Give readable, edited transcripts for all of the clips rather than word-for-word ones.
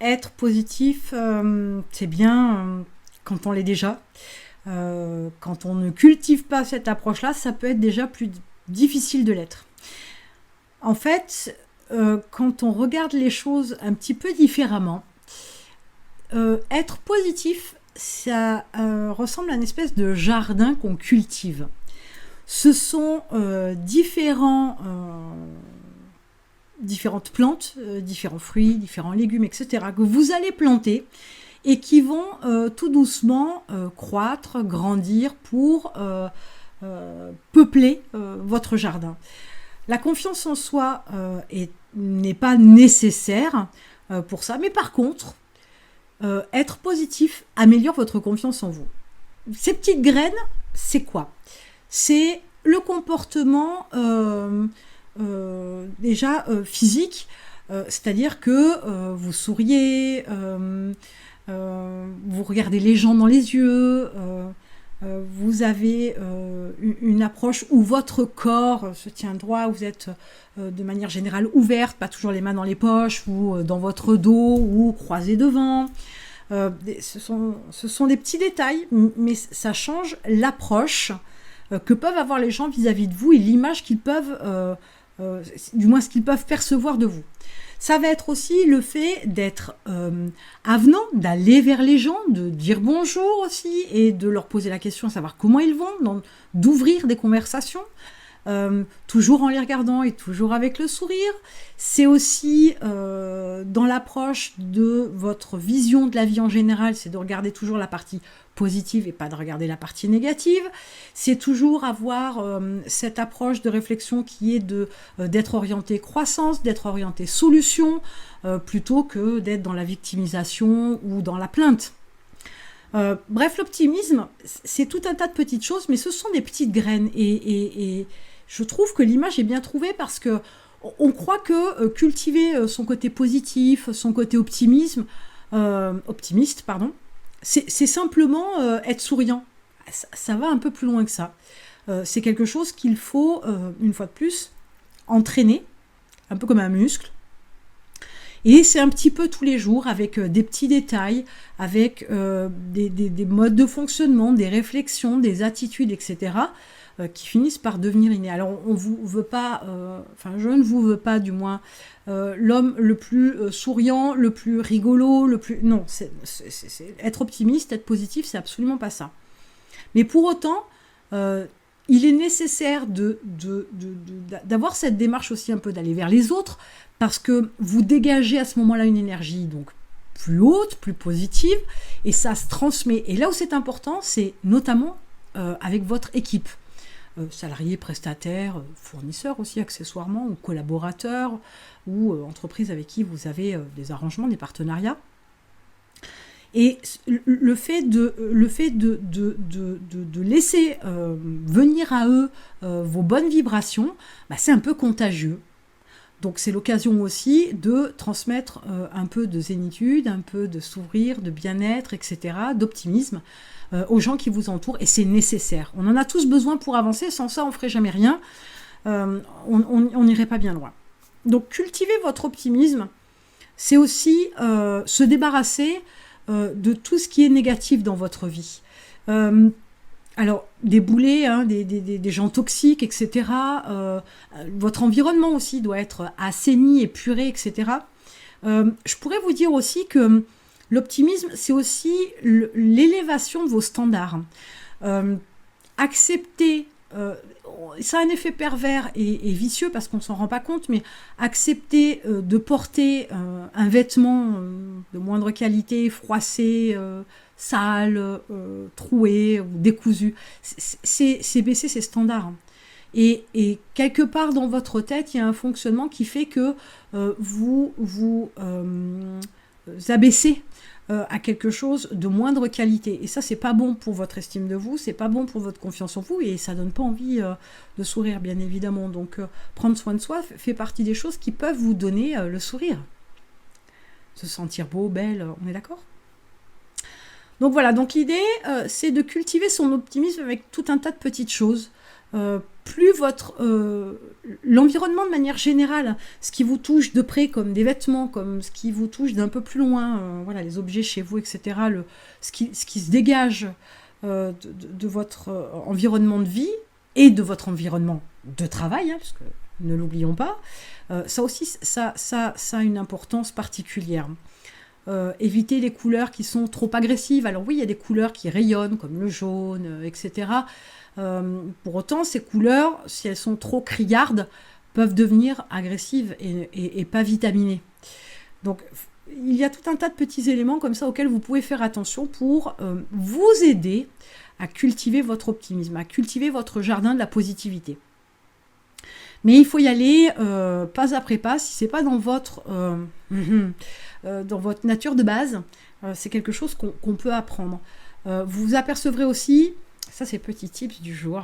Être positif, c'est bien quand on l'est déjà. Quand on ne cultive pas cette approche-là, ça peut être déjà plus difficile de l'être. En fait, quand on regarde les choses un petit peu différemment, être positif, ça ressemble à une espèce de jardin qu'on cultive. Ce sont différentes plantes, différents fruits, différents légumes, etc., que vous allez planter et qui vont tout doucement croître, grandir pour peupler votre jardin. La confiance en soi n'est pas nécessaire pour ça, mais par contre, être positif améliore votre confiance en vous. Ces petites graines, c'est quoi? C'est le comportement déjà physique, c'est-à-dire que vous souriez, vous regardez les gens dans les yeux, vous avez une approche où votre corps se tient droit, vous êtes de manière générale ouverte, pas toujours les mains dans les poches ou dans votre dos ou croisé devant. Ce sont des petits détails, mais ça change l'approche que peuvent avoir les gens vis-à-vis de vous et l'image qu'ils peuvent, du moins ce qu'ils peuvent percevoir de vous. Ça va être aussi le fait d'être avenant, d'aller vers les gens, de dire bonjour aussi et de leur poser la question, savoir comment ils vont, d'ouvrir des conversations, toujours en les regardant et toujours avec le sourire. C'est aussi dans l'approche de votre vision de la vie en général, c'est de regarder toujours la partie positive et pas de regarder la partie négative. C'est toujours avoir cette approche de réflexion qui est d'être orienté croissance, d'être orienté solution, plutôt que d'être dans la victimisation ou dans la plainte. Bref, l'optimisme, c'est tout un tas de petites choses, mais ce sont des petites graines. Et je trouve que l'image est bien trouvée parce que on croit que cultiver son côté positif, son côté optimiste, c'est simplement être souriant. Ça va un peu plus loin que ça. C'est quelque chose qu'il faut, une fois de plus, entraîner, un peu comme un muscle. Et c'est un petit peu tous les jours, avec des petits détails, avec des modes de fonctionnement, des réflexions, des attitudes, etc., qui finissent par devenir innés. Alors, on vous veut pas, je ne vous veux pas, du moins, l'homme le plus souriant, le plus rigolo, le plus... Non, être optimiste, être positif, c'est absolument pas ça. Mais pour autant, il est nécessaire d'avoir cette démarche aussi un peu d'aller vers les autres, parce que vous dégagez à ce moment-là une énergie donc plus haute, plus positive, et ça se transmet. Et là où c'est important, c'est notamment avec votre équipe. Salariés, prestataires, fournisseurs aussi accessoirement, ou collaborateurs, ou entreprises avec qui vous avez des arrangements, des partenariats. Et le fait de laisser venir à eux vos bonnes vibrations, c'est un peu contagieux. Donc c'est l'occasion aussi de transmettre un peu de zénitude, un peu de sourire, de bien-être, etc., d'optimisme aux gens qui vous entourent. Et c'est nécessaire. On en a tous besoin pour avancer. Sans ça, on ne ferait jamais rien. On n'irait pas bien loin. Donc cultiver votre optimisme, c'est aussi se débarrasser de tout ce qui est négatif dans votre vie. Alors, des boulets, des gens toxiques, etc. Votre environnement aussi doit être assaini, épuré, etc. Je pourrais vous dire aussi que l'optimisme, c'est aussi l'élévation de vos standards. Accepter, ça a un effet pervers et vicieux parce qu'on ne s'en rend pas compte, mais accepter de porter un vêtement de moindre qualité, froissé, sale, troué ou décousu, c'est baisser ses standards. Et quelque part dans votre tête, il y a un fonctionnement qui fait que vous abaissez à quelque chose de moindre qualité. Et ça, c'est pas bon pour votre estime de vous, c'est pas bon pour votre confiance en vous, et ça donne pas envie de sourire, bien évidemment. Donc, prendre soin de soi fait partie des choses qui peuvent vous donner le sourire. Se sentir beau, belle, on est d'accord ? Donc l'idée, c'est de cultiver son optimisme avec tout un tas de petites choses. plus l'environnement de manière générale, ce qui vous touche de près comme des vêtements, comme ce qui vous touche d'un peu plus loin, voilà, les objets chez vous, etc., ce qui se dégage de votre environnement de vie et de votre environnement de travail, parce que ne l'oublions pas, ça aussi, ça a une importance particulière. Éviter les couleurs qui sont trop agressives. Alors oui, il y a des couleurs qui rayonnent, comme le jaune, etc. Pour autant, ces couleurs, si elles sont trop criardes, peuvent devenir agressives et pas vitaminées. Donc, il y a tout un tas de petits éléments comme ça auxquels vous pouvez faire attention pour vous aider à cultiver votre optimisme, à cultiver votre jardin de la positivité. Mais il faut y aller pas après pas, si c'est pas dans votre nature de base, c'est quelque chose qu'on peut apprendre. Vous vous apercevrez aussi, ça c'est petit tips du jour,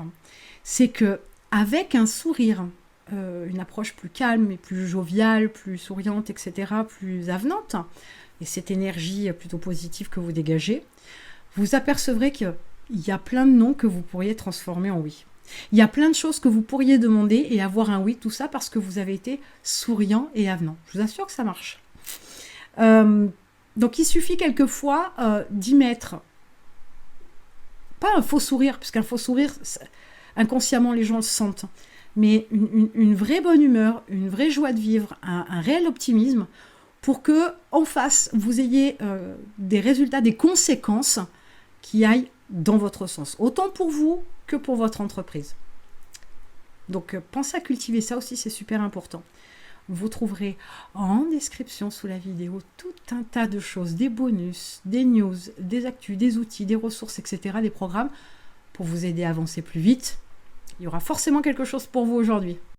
c'est que avec un sourire, une approche plus calme et plus joviale, plus souriante, etc., plus avenante, et cette énergie plutôt positive que vous dégagez, vous apercevrez qu'il y a plein de noms que vous pourriez transformer en oui. Il y a plein de choses que vous pourriez demander et avoir un oui, tout ça parce que vous avez été souriant et avenant. Je vous assure que ça marche. Donc il suffit quelquefois d'y mettre, pas un faux sourire, puisqu'un faux sourire, inconsciemment les gens le sentent, mais une vraie bonne humeur, une vraie joie de vivre, un réel optimisme, pour que en face, vous ayez des résultats, des conséquences qui aillent dans votre sens, autant pour vous que pour votre entreprise. Donc pensez à cultiver ça aussi, c'est super important. Vous trouverez en description sous la vidéo tout un tas de choses, des bonus, des news, des actus, des outils, des ressources, etc., des programmes pour vous aider à avancer plus vite. Il y aura forcément quelque chose pour vous aujourd'hui.